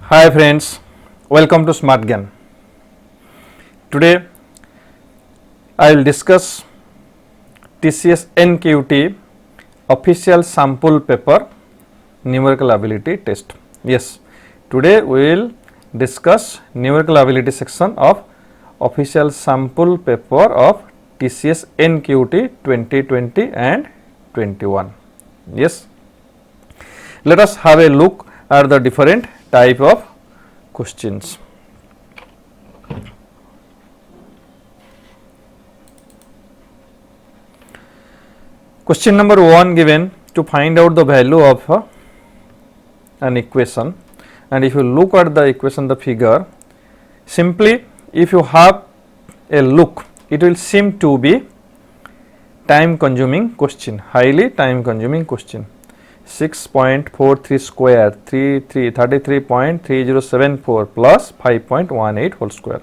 Hi friends, welcome to Smart Gyan. Today I will discuss TCS NQT official sample paper numerical ability test. Yes, today we will discuss numerical ability section of official sample paper of TCS NQT 2020 and 21. Yes, let us have a look at the different type of questions. Question number 1 given to find out the value of an equation, and if you look at the equation, the figure, simply if you have a look, it will seem to be time consuming question, highly time consuming question. 6.43 square 33.3074 plus 5.18 whole square.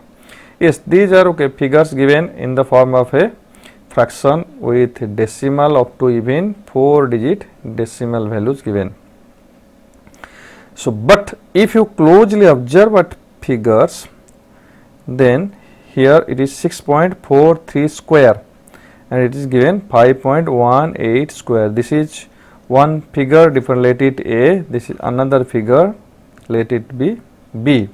Yes, these are okay figures given in the form of a fraction with decimal up to even 4 digit decimal values given. So, but if you closely observe at figures, then here it is 6.43 square and it is given 5.18 square. This is one figure different, let it A, this is another figure, let it be B.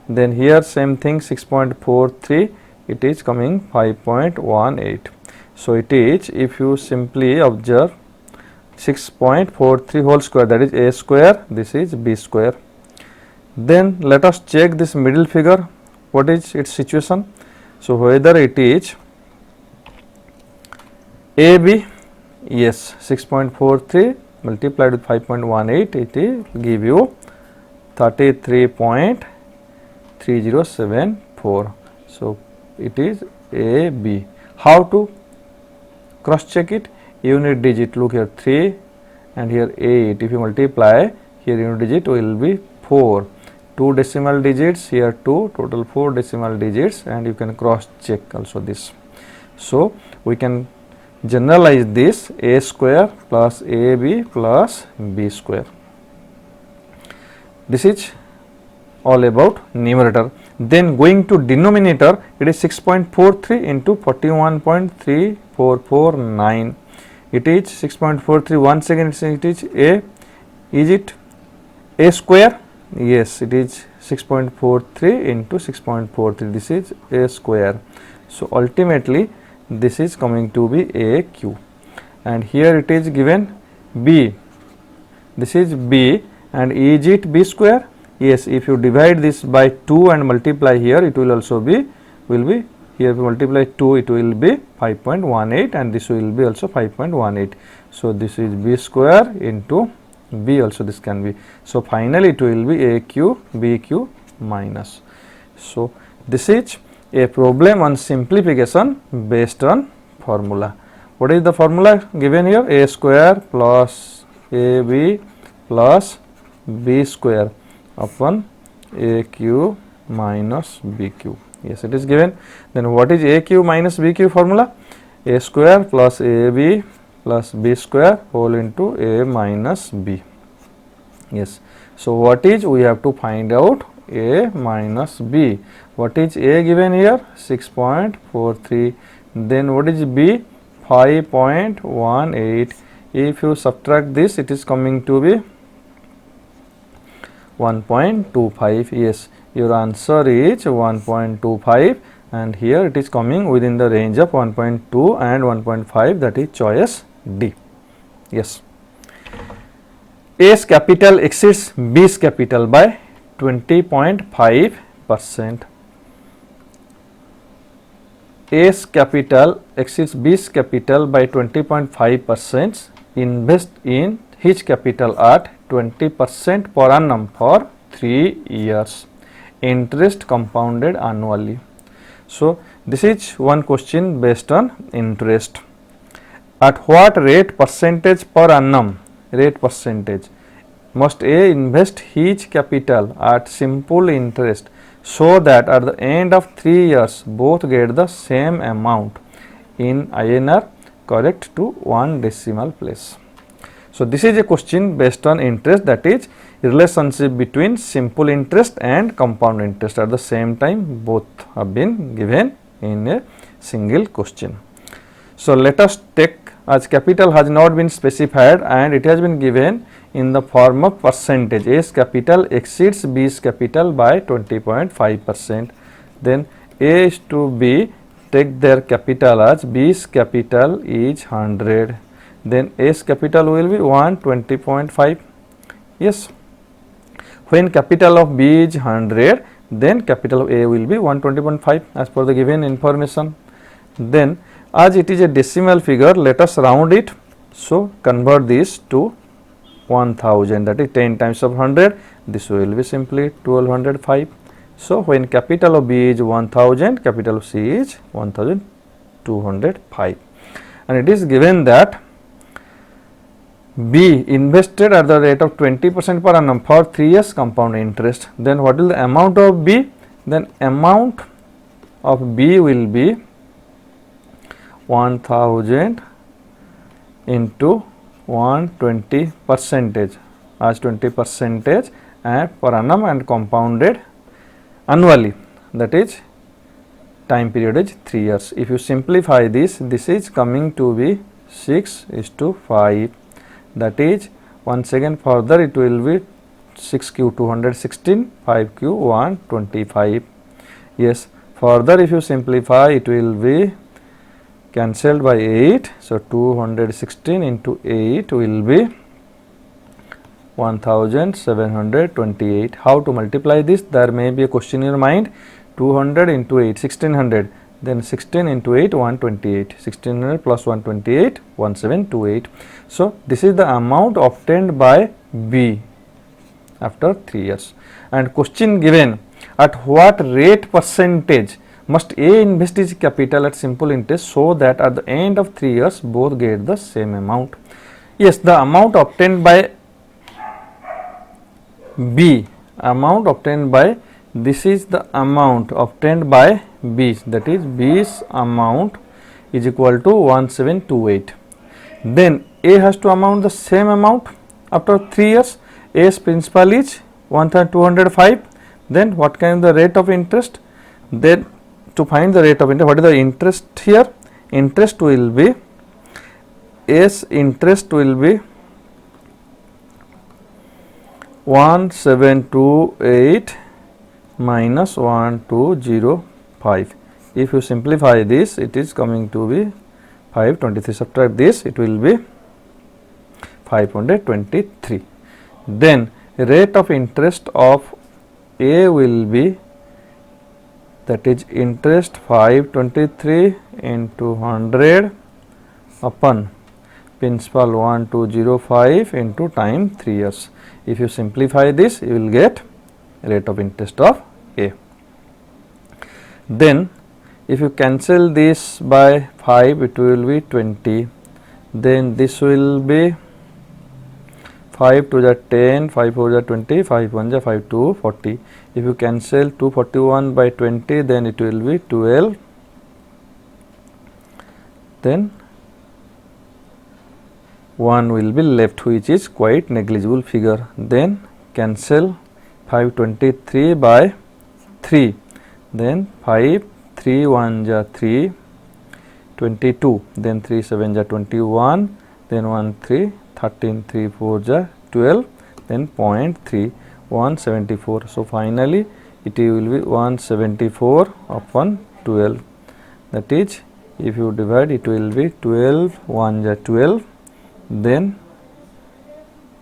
Then here same thing 6.43, it is coming 5.18. So, it is, if you simply observe 6.43 whole square, that is A square, this is B square. Then let us check this middle figure, what is its situation. So, whether it is AB, yes, 6.43 multiplied with 5.18, it will give you 33.3074. So, it is AB. How to cross check it? Unit digit, look here 3 and here 8. If you multiply, here unit digit will be 4. 2 decimal digits, here 2, total 4 decimal digits, and you can cross check also this. So, we can generalize this A square plus AB plus B square. This is all about numerator. Then going to denominator, it is 6.43 into 41.3449. It is 6.43. Once again it is A. Is it A square? Yes, it is 6.43 into 6.43. This is A square. So, ultimately this is coming to be AQ, and here it is given B. This is B, and is it B square? Yes, if you divide this by 2 and multiply here, it will also be, here if you multiply 2, it will be 5.18, and this will be also 5.18. So, this is B square into B also, this can be. So, finally it will be AQ BQ minus. So, this is a problem on simplification based on formula. What is the formula given here? A square plus AB plus B square upon AQ minus BQ. Yes, it is given. Then what is AQ minus BQ formula? A square plus AB plus B square whole into A minus B. Yes. So, what is, we have to find out A minus B. What is A given here? 6.43. Then what is B? 5.18. If you subtract this, it is coming to be 1.25. Yes, your answer is 1.25, and here it is coming within the range of 1.2 and 1.5, that is choice D. Yes. A's capital exceeds B's capital by 20.5%. A's capital exceeds B's capital by 20.5%. Invest in his capital at 20% per annum for 3 years. Interest compounded annually. So, this is one question based on interest. At what rate percentage per annum? Rate percentage. Must A invest his capital at simple interest so that at the end of 3 years both get the same amount in INR correct to 1 decimal place. So this is a question based on interest, that is relationship between simple interest and compound interest at the same time, both have been given in a single question. So let us take, as capital has not been specified and it has been given in the form of percentage. A's capital exceeds B's capital by 20.5%. Then A is to B, take their capital as B's capital is 100. Then A's capital will be 120.5. Yes. When capital of B is 100, then capital of A will be 120.5 as per the given information. Then as it is a decimal figure, let us round it. So convert this to 1000, that is 10 times of 100. This will be simply 1205. So when capital of B is 1000, capital of C is 1205. And it is given that B invested at the rate of 20% per annum for 3 years compound interest. Then what is the amount of B? Then amount of B will be 1000 into 120 percentage as 20 percentage and per annum and compounded annually, that is time period is 3 years. If you simplify this, this is coming to be 6:5, that is once again further it will be 6q 216, 5q 125. Yes, further if you simplify it will be cancelled by 8. So 216 into 8 will be 1728. How to multiply this? There may be a question in your mind. 200 into 8, 1600. Then 16 into 8, 128. 1600 plus 128, 1728. So this is the amount obtained by B after 3 years. And question given, at what rate percentage must A invest his capital at simple interest so that at the end of 3 years both get the same amount? Yes, the amount obtained by B, amount obtained by, this is the amount obtained by B, that is B's amount is equal to 1728. Then A has to amount the same amount after 3 years. A's principal is 1205. Then what can be the rate of interest? Then to find the rate of interest, what is the interest here? Interest will be, A's interest will be 1728 minus 1205. If you simplify this, it is coming to be 523. Subtract this, it will be 523. Then rate of interest of A will be, that is interest 523 into 100 upon principal 1205 into time 3 years. If you simplify this, you will get rate of interest of A. Then if you cancel this by 5, it will be 20. Then this will be 5 to the 10, 5 4 the 20, 5 1 the 5 2 40. If you cancel 241 by 20, then it will be 12. Then 1 will be left, which is quite negligible figure. Then cancel 523 by 3. Then 5 3 1 ja 3, 22. Then 3 7 ja 21. Then 1 3, 13 3 4 ja 12. Then 0.3, 174. So finally it will be 174 upon 12. That is, if you divide, it will be 12 1 ja 12. Then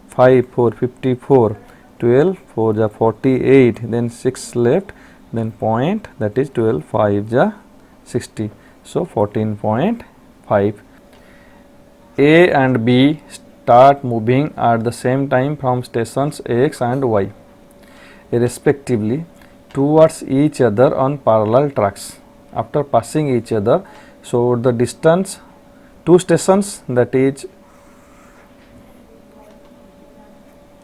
5 4 54, 12 4 ja 48. Then 6 left. Then point, that is 12 5 ja 60. So 14.5. A and B start moving at the same time from stations X and Y respectively towards each other on parallel tracks. After passing each other, so the distance, two stations, that is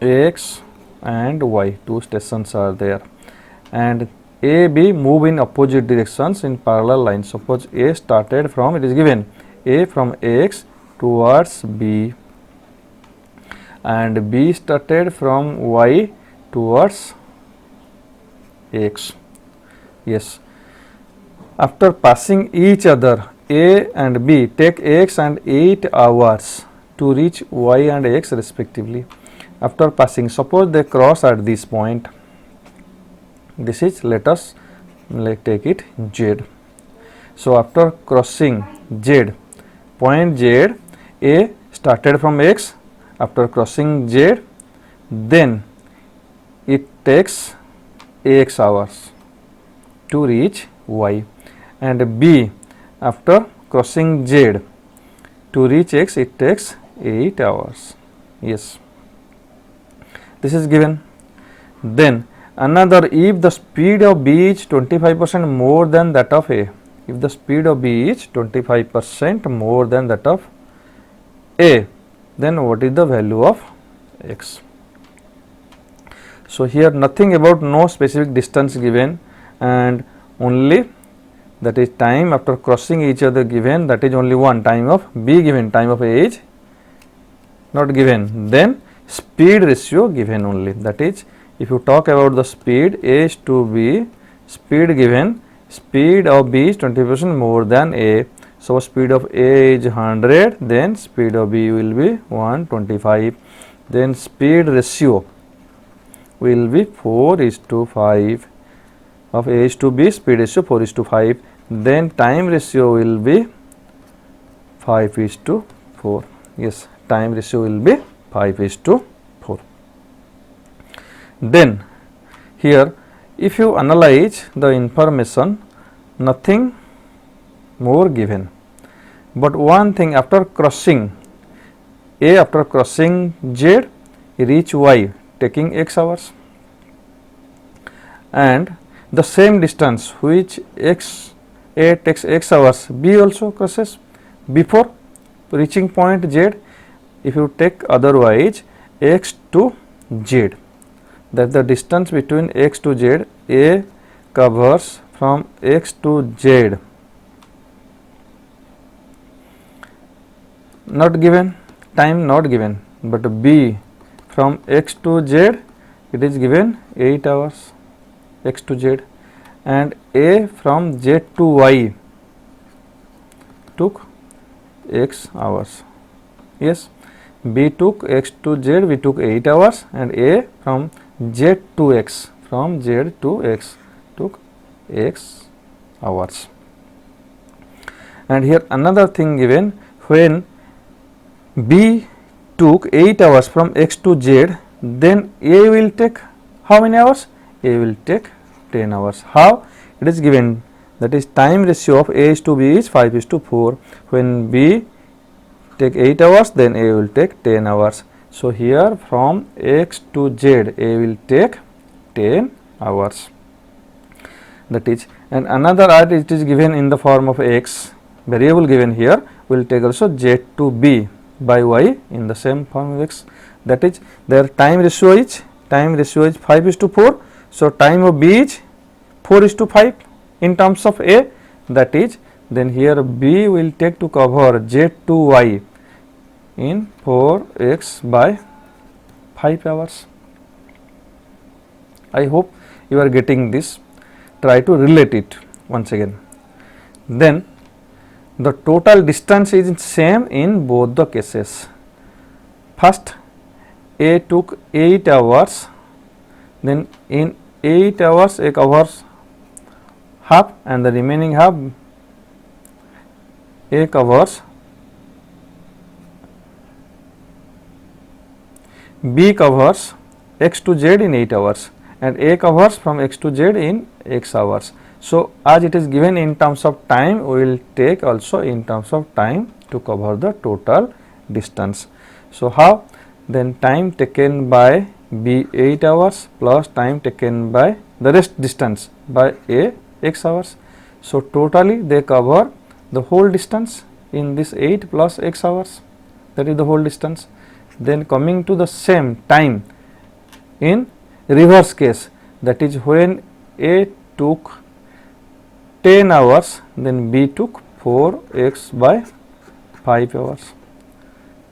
X and Y, two stations are there, and A, B move in opposite directions in parallel lines. Suppose A started from, it is given A from X towards B, and B started from y towards x. Yes, after passing each other, A and B take x and 8 hours to reach y and x respectively. After passing, suppose they cross at this point, this is, let us take it Z. So after crossing Z, point Z, A started from x, after crossing Z, then it takes x hours to reach y, and B after crossing Z to reach x, it takes 8 hours. Yes, this is given. Then another, if the speed of B is 25% more than that of A, if the speed of B is 25% more than that of A, then what is the value of x? So here nothing about no specific distance given, and only that is time after crossing each other given, that is only one, time of B given, time of A is not given. Then speed ratio given only, that is, if you talk about the speed A is to B, speed given, speed of B is 20% more than A. So speed of A is 100, then speed of B will be 125. Then speed ratio will be 4:5. Of A is to B, speed ratio 4:5. Then time ratio will be 5:4. Yes, time ratio will be 5:4. Then here, if you analyze the information, nothing more given, but one thing, after crossing A, after crossing Z, reach y taking x hours, and the same distance which x A takes x hours, B also crosses before reaching point Z. If you take otherwise x to Z, that the distance between x to Z, A covers from x to Z, not given, time not given, but B from x to Z, it is given 8 hours, x to Z, and A from Z to Y took x hours. Yes, B took x to Z, we took 8 hours, and A from Z to x, from Z to x took x hours. And here another thing given, when B took 8 hours from x to Z, then A will take how many hours? A will take 10 hours. How? It is given, that is, time ratio of A is to B is 5:4. When B take 8 hours, then A will take 10 hours. So here from x to Z, A will take 10 hours. That is, and another art, it is given in the form of x, variable given here, will take also Z to B by y in the same form of x. That is, their time ratio is 5:4. So time of B is 4:5 in terms of A, that is, then here B will take to cover Z to Y in 4x by 5 hours. I hope you are getting this. Try to relate it once again. Then the total distance is same in both the cases. First, A took 8 hours, then in 8 hours A covers half, and the remaining half A covers, B covers x to Z in 8 hours, and A covers from x to Z in x hours. So as it is given in terms of time, we will take also in terms of time to cover the total distance. So how? Then time taken by B 8 hours plus time taken by the rest distance by A x hours. So totally they cover the whole distance in this 8 plus x hours, that is the whole distance. Then coming to the same time in reverse case, that is when A took 10 hours, then B took 4x by 5 hours.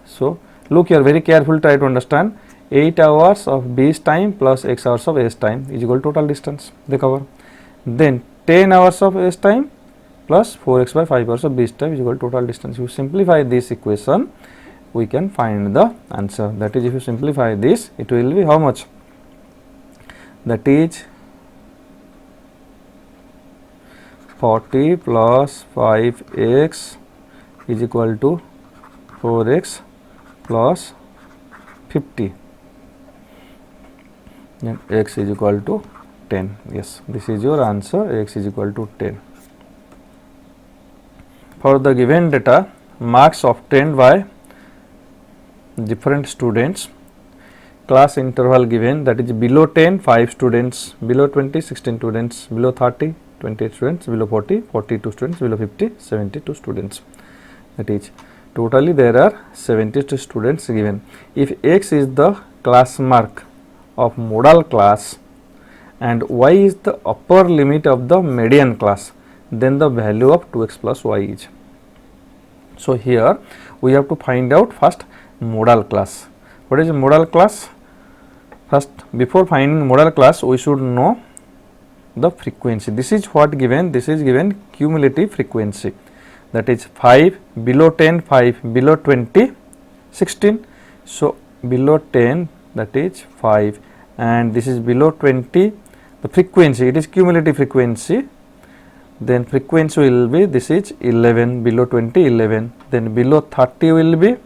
So Look here, very careful, try to understand. 8 hours of B's time plus X hours of A's time is equal to total distance they cover. Then 10 hours of A's time plus 4x by 5 hours of B's time is equal to total distance. You simplify this equation, we can find the answer. That is, if you simplify this, it will be how much? That is 40 plus 5x is equal to 4x plus 50, then x is equal to 10. Yes, this is your answer, x is equal to 10. For the given data, marks obtained by different students, class interval given, that is below 10 5 students, below 20 16 students, below 30 28 students, below 40 42 students, below 50 72 students. That is, totally there are 72 students given. If x is the class mark of modal class and y is the upper limit of the median class, then the value of 2x plus y is. So here we have to find out first modal class. What is modal class? First, before finding modal class, we should know the frequency. This is what given, this is given cumulative frequency, that is 5 below 10 5 below 20 16. So below 10, that is 5, and this is below 20, the frequency, it is cumulative frequency, then frequency will be, this is 11, below 20 11, then below 30 will be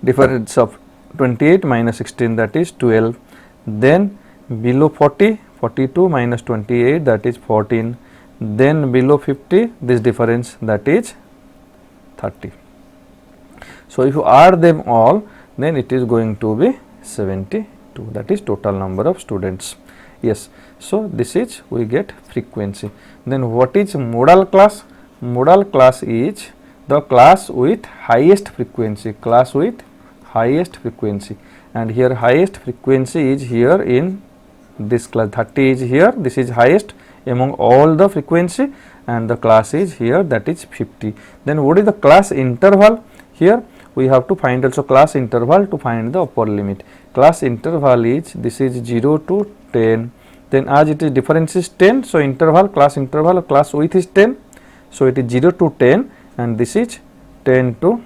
difference of 28 minus 16, that is 12, then below 40 42 minus 28, that is 14, then below 50 this difference, that is 30. So if you add them all, then it is going to be 72, that is total number of students. Yes, so this is, we get frequency. Then what is modal class? Modal class is the class with highest frequency, class with highest frequency, and here highest frequency is here in this class, 30 is here, this is highest among all the frequency, and the class is here, that is 50. Then what is the class interval? Here we have to find also class interval to find the upper limit. Class interval is, this is 0 to 10, then as it is difference is 10, so interval, class interval, class width is 10, so it is 0 to 10, and this is 10 to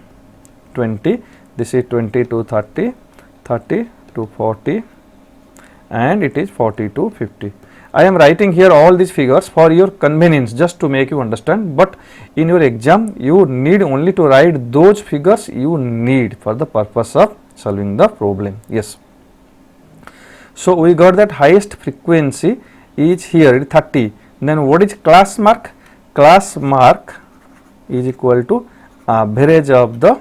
20, this is 20 to 30, 30 to 40, and it is 40 to 50. I am writing here all these figures for your convenience, just to make you understand, but in your exam you need only to write those figures you need for the purpose of solving the problem. Yes. So we got that highest frequency is here 30. Then what is class mark? Class mark is equal to average of the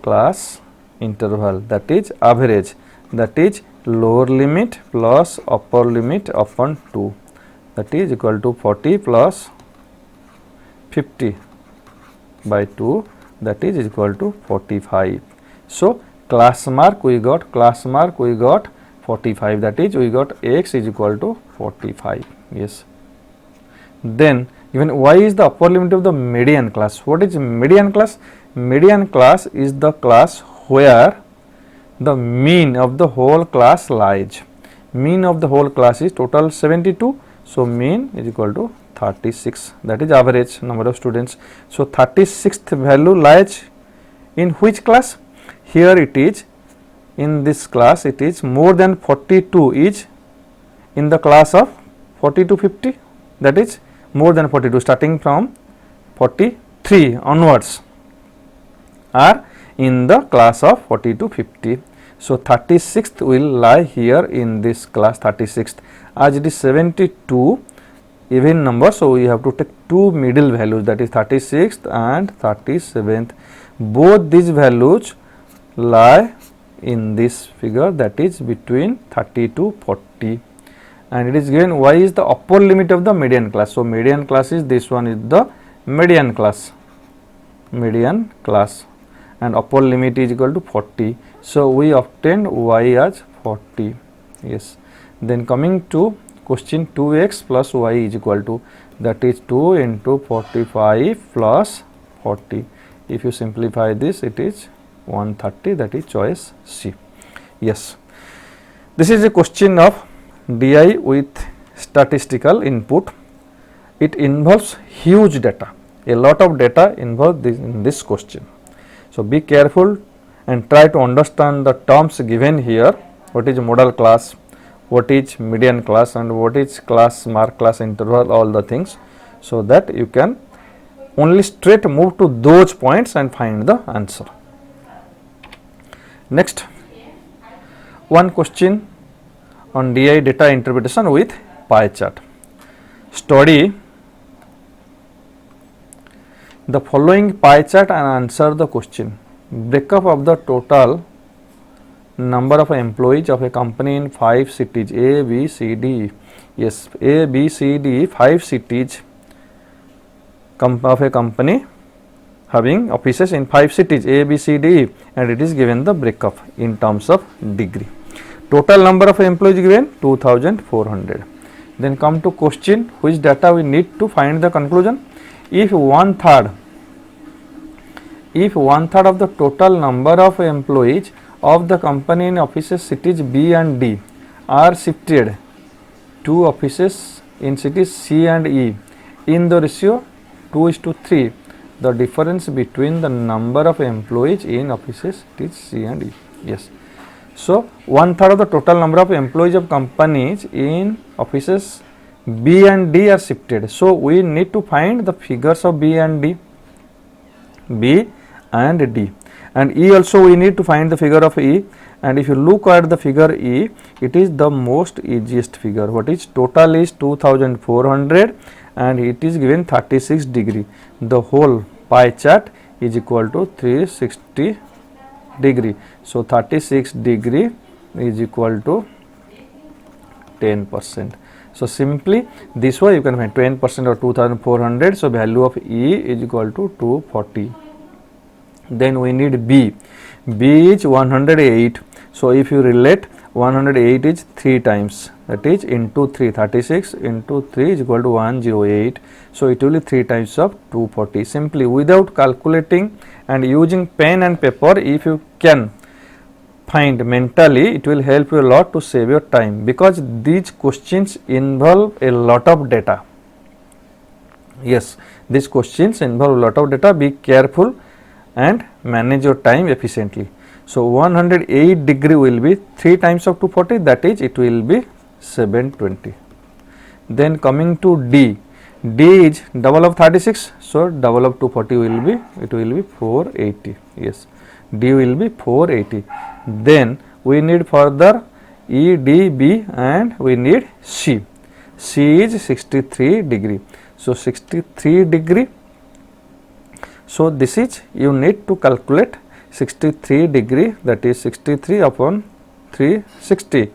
class interval, that is average, that is lower limit plus upper limit upon 2, that is equal to 40 plus 50 by 2, that is equal to 45. So class mark we got 45, that is we got x is equal to 45. Yes. Then even y is the upper limit of the median class. What is median class? Median class is the class where the mean of the whole class lies. Mean of the whole class is total 72, so mean is equal to 36, that is average number of students. So 36th value lies in which class? Here it is in this class, it is more than 42 is in the class of 40 to 50, that is more than 42 starting from 43 onwards are in the class of 40 to 50. So 36th will lie here in this class 36th, as it is 72 even number, so we have to take two middle values, that is 36th and 37th. Both these values lie in this figure, that is between 30 to 40, and it is given y is the upper limit of the median class. So median class is this one, is the median class, and upper limit is equal to 40. So we obtained y as 40. Yes. Then coming to question, 2x plus y is equal to, that is 2 into 45 plus 40. If you simplify this, it is 130, that is choice C. Yes, this is a question of DI with statistical input. It involves huge data, a lot of data involved in this question. So, be careful and try to understand the terms given here. What is modal class, what is median class, and what is class, mark class, interval, all the things, so that you can only straight move to those points and find the answer. Next, one question on DI data interpretation with pie chart. Study the following pie chart and answer the question. Breakup of the total number of employees of a company in 5 cities A, B, C, D, E. Yes, A, B, C, D, 5 cities of a company having offices in 5 cities A, B, C, D, E, and it is given the breakup in terms of degree. Total number of employees given 2400. Then come to question, which data we need to find the conclusion. If one third of the total number of employees of the company in offices cities B and D are shifted to offices in cities C and E in the ratio 2:3, the difference between the number of employees in offices cities C and E. Yes. So, one third of the total number of employees of companies in offices B and D are shifted. So, we need to find the figures of B and D, B and D, and E also we need to find the figure of E. And if you look at the figure E, it is the most easiest figure. What is total is 2400 and it is given 36 degree. The whole pie chart is equal to 360 degree. So, 36 degree is equal to 10%. So, simply this way you can find 10% of 2400. So, value of E is equal to 240. Then we need B. B is 108. So, if you relate 108 is 3 times, that is into 3, 36 into 3 is equal to 108. So, it will be 3 times of 240. Simply without calculating and using pen and paper, if you can find mentally, it will help you a lot to save your time, because these questions involve a lot of data. Yes, these questions involve a lot of data. Be careful and manage your time efficiently. So, 108 degree will be 3 times of 240, that is it will be 720. Then coming to D, D is double of 36. So, double of 240 will be, it will be 480. Yes, D will be 480. Then we need further E, D, B, and we need C. C is 63 degree. So, 63 degree. So, this is you need to calculate 63 degree, that is 63 upon 360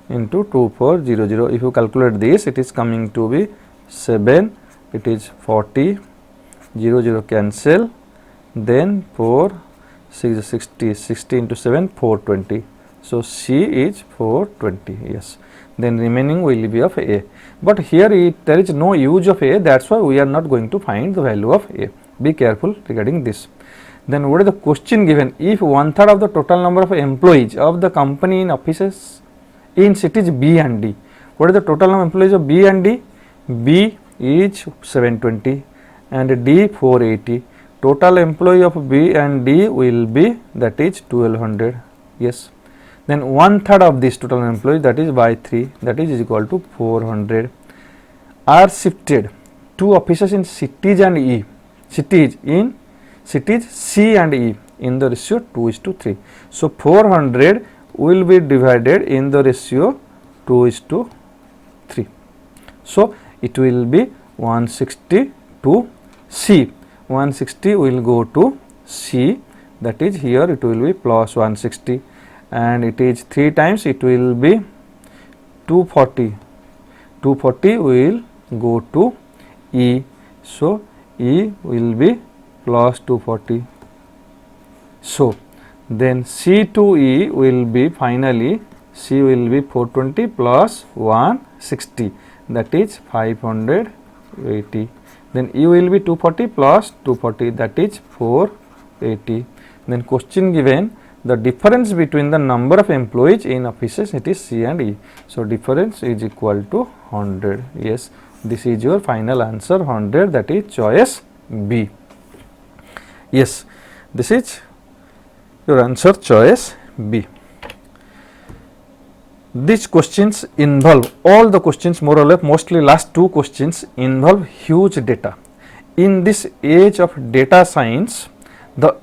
into 2400. If you calculate this, it is coming to be 7, it is 40, 00 cancel, then 4, 6, 60, 60 into 7, 420. So, C is 420, yes. Then remaining will be of A. But here there is no use of A, that is why we are not going to find the value of A. Be careful regarding this. Then what is the question given? If one third of the total number of employees of the company in offices in cities B and D. What is the total number of employees of B and D? B is 720 and D 480. Total employee of B and D will be, that is 1200. Yes. Then one third of this total employees, that is by 3, that is equal to 400, are shifted to offices in cities and E. Cities in cities C and E in the ratio 2:3. So, 400 will be divided in the ratio 2:3. So, it will be 160 to C. 160 will go to C, that is here it will be plus 160, and it is 3 times, it will be 240. 240 will go to E. So, E will be plus 240. So, then C to E will be finally, C will be 420 plus 160, that is 580. Then E will be 240 plus 240, that is 480. then question given, the difference between the number of employees in offices, it is C and E. So difference is equal to 100. Yes, this is your final answer, 100, that is choice B. Yes, this is your answer, choice B. These questions involve, all the questions more or less, mostly last two questions involve huge data. In this age of data science, the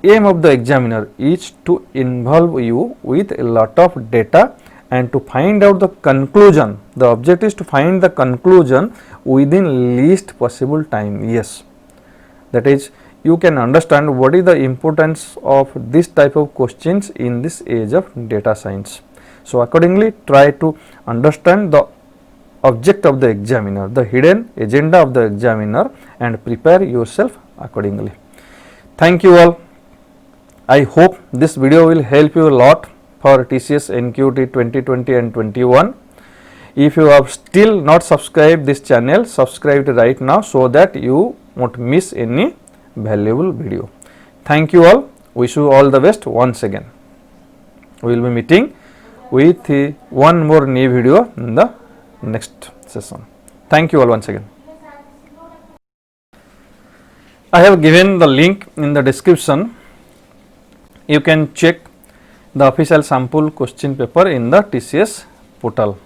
aim of the examiner is to involve you with a lot of data and to find out the conclusion. The object is to find the conclusion within least possible time. Yes, that is, you can understand what is the importance of this type of questions in this age of data science. So accordingly, try to understand the object of the examiner, the hidden agenda of the examiner, and prepare yourself accordingly. Thank you all. I hope this video will help you a lot for TCS NQT 2020 and 21. If you have still not subscribed this channel, subscribe right now so that you won't miss any valuable video. Thank you all. Wish you all the best once again. We will be meeting with one more new video in the next session. Thank you all once again. I have given the link in the description. You can check the official sample question paper in the TCS portal.